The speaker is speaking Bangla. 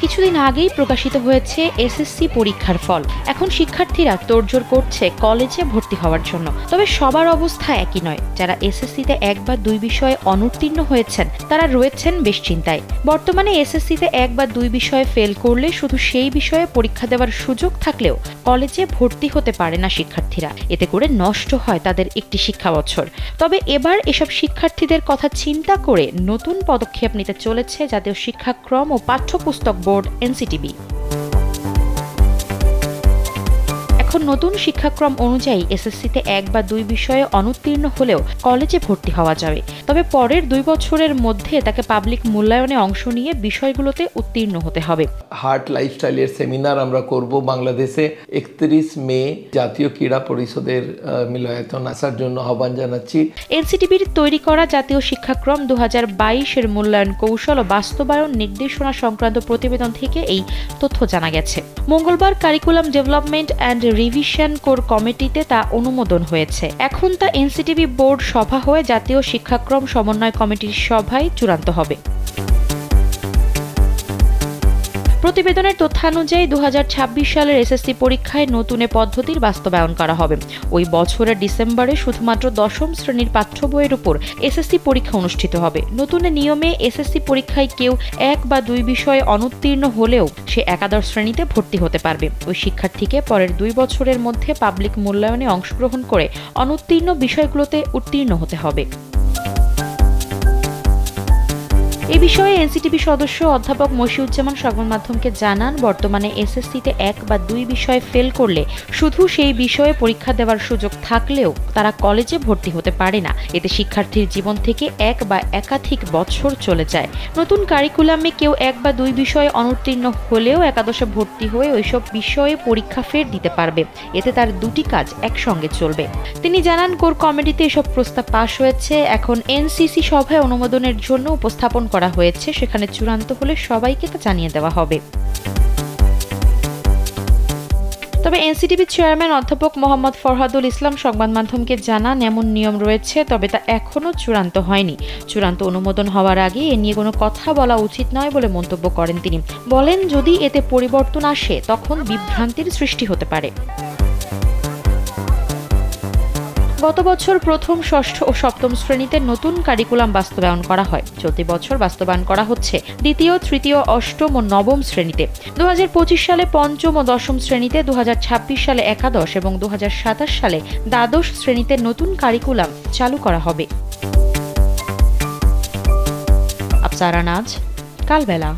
কিছুদিন আগেই প্রকাশিত হয়েছে এসএসসি পরীক্ষার ফল। এখন শিক্ষার্থীরা তোড়জোড় করছে কলেজে ভর্তি হওয়ার জন্য। তবে সবার অবস্থা একই নয়। যারা এসএসসিতে 1 বা 2 বিষয়ে অনুত্তীর্ণ হয়েছেন তারা রয়েছেন বেশ চিন্তায়। বর্তমানে এসএসসিতে 1 বা 2 বিষয়ে ফেল করলে শুধু সেই বিষয়ে পরীক্ষা দেওয়ার সুযোগ থাকলেও কলেজে ভর্তি হতে পারে না শিক্ষার্থীরা। এতে করে নষ্ট হয় তাদের একটি শিক্ষা বছর। তবে এবার এসব শিক্ষার্থীদের কথা চিন্তা করে নতুন পদক্ষেপ নিতে চলেছে জাতীয় শিক্ষাক্রম ও পাঠ্যপুস্তক বোর্ড এনসিটিবি। এখন নতুন শিক্ষাক্রম অনুযায়ী এসএসসিতে 1 বা 2 বিষয়ে অনুত্তীর্ণ হলেও কলেজে ভর্তি হওয়া যাবে। তবে পরের 2 বছরের মধ্যে তাকে পাবলিক মূল্যায়নে অংশ নিয়ে বিষয়গুলোতে উত্তীর্ণ হতে হবে। হার্ট লাইফস্টাইলের সেমিনার আমরা করব বাংলাদেশে 31 মে। জাতীয় ক্রীড়া পরিষদের মিলনায়তন আসার জন্য আহ্বান জানাচ্ছি। এনসিটিবির তৈরি করা জাতীয় শিক্ষাক্রম 2022-এর মূল্যায়ন কৌশল ও বাস্তবায়ন নির্দেশনা সংক্রান্ত প্রতিবেদন থেকে এই তথ্য জানা গেছে। মঙ্গলবার curriculum development and revision core কমিটিতে তা অনুমোদন হয়েছে। এখন তা এনসিটিবি বোর্ড সভা হয়ে জাতীয় শিক্ষাক্রম সমন্বয় কমিটির সভায় চূড়ান্ত হবে। প্রতিবেদনের তথ্যানুযায়ী 2026 সালের এসএসসি পরীক্ষায় নতুন পদ্ধতির বাস্তবায়ন করা হবে। ওই বছরের ডিসেম্বরে শুধুমাত্র 10ম শ্রেণীর পাঠ্য বইয়ের উপর এসএসসি পরীক্ষা অনুষ্ঠিত হবে। নতুন নিয়মে এসএসসি পরীক্ষায় কেউ 1 বা 2 বিষয়ে অনুত্তীর্ণ হলেও সে একাদশ শ্রেণীতে ভর্তি হতে পারবে। ওই শিক্ষার্থীকে পরের 2 বছরের মধ্যে পাবলিক মূল্যায়নে অংশগ্রহণ করে অনুত্তীর্ণ বিষয়গুলোতে উত্তীর্ণ হতে হবে। এ বিষয়ে এনসিটিবি সদস্য অধ্যাপক মশিউজ্জামান সংবাদ মাধ্যমকে জানান, বর্তমানে এসএসসিতে 1 বা 2 বিষয়ে ফেল করলে শুধু সেই বিষয়ে পরীক্ষা দেওয়ার সুযোগ থাকলেও তারা কলেজে ভর্তি হতে পারে না। এতে শিক্ষার্থীর জীবন থেকে 1 বা একাধিক বছর চলে যায়। নতুন কারিকুলামে কেউ 1 বা 2 বিষয়ে অনুত্তীর্ণ হলেও একাদশে ভর্তি হয়ে ওইসব বিষয়ে পরীক্ষা ফের দিতে পারবে। এতে তার দুটি কাজ একসঙ্গে চলবে। তিনি জানান, কোর কমিটিতে এসব প্রস্তাব পাশ হয়েছে। এখন এনসিসি সভায় অনুমোদনের জন্য উপস্থাপন করা হয়েছে। সেখানে চূড়ান্ত হলে সবাইকে তা জানিয়ে দেওয়া হবে। তবে এনসিটিবির চেয়ারম্যান অধ্যাপক মোহাম্মদ ফরহাদুল ইসলাম সংবাদ মাধ্যমকে জানান, এমন নিয়ম রয়েছে, তবে তা এখনো চূড়ান্ত হয়নি। চূড়ান্ত অনুমোদন হওয়ার আগে এ নিয়ে কোনো কথা বলা উচিত নয় বলে মন্তব্য করেন তিনি। বলেন, যদি এতে পরিবর্তন আসে তখন বিভ্রান্তির সৃষ্টি হতে পারে। গত বছর প্রথম, ষষ্ঠ ও সপ্তম শ্রেণীতে নতুন কারিকুলাম বাস্তবায়ন করা হয়। চলতি বছর বাস্তবায়ন করা হচ্ছে দ্বিতীয়, তৃতীয়, অষ্টম ও নবম শ্রেণীতে। 2025 সালে পঞ্চম ও দশম শ্রেণীতে, 2026 সালে একাদশ এবং 2027 সালে দ্বাদশ শ্রেণীতে নতুন কারিকুলাম চালু করা হবে। আফসারা নাজ, কালবেলা।